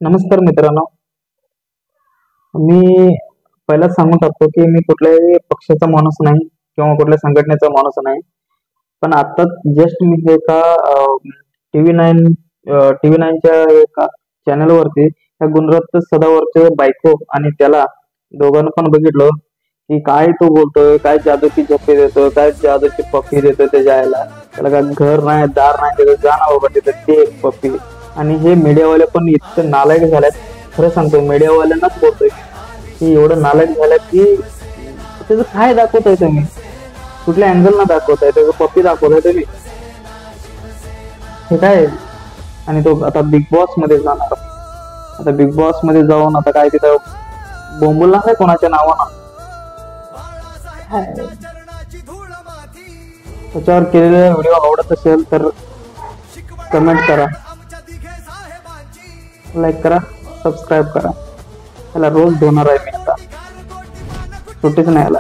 नमस्कार मित्रांनो. मी पहिलाच सांगून टाकतो की मी कुठल्याही पक्षाचा माणूस नाही किंवा कुठल्या संघटनेचा माणूस नाही. पण आता जस्ट मी हे एका टीव्ही नाईनच्या एका चॅनलवरती त्या गुणरत्न सदावरचे बायको आणि त्याला दोघांना पण बघितलं की काय तो बोलतोय, काय जादूची झप्पी देतोय, काय जादूची पप्पी देतोय त्याच्या आईला. त्याला काय घर नाही, दार नाही, त्याचं जा ना बाबा तिथं ते एक पप्पी. आणि हे मीडियावाले पण इतके नालायक झालेत. खरं सांगतो, मीडियावाल्यांनाच बोलतोय की एवढं नालायक झाल्यात की त्याचं काय दाखवताय तुम्ही, कुठल्या अँगल ना दाखवताय, त्याचं पप्पी दाखवताय तुम्ही, हे काय. आणि तो आता बिग बॉस मध्ये जाणार. आता बिग बॉस मध्ये जाऊन आता काय तिथं बोंबलणार नाही कोणाच्या नावानं. काय? त्याच्यावर केलेला व्हिडिओ आवडत असेल तर कमेंट करा, लाईक करा, सबस्क्राईब करा. त्याला रोज धुणार आहे मी, आता सुट्टीच नाही आला.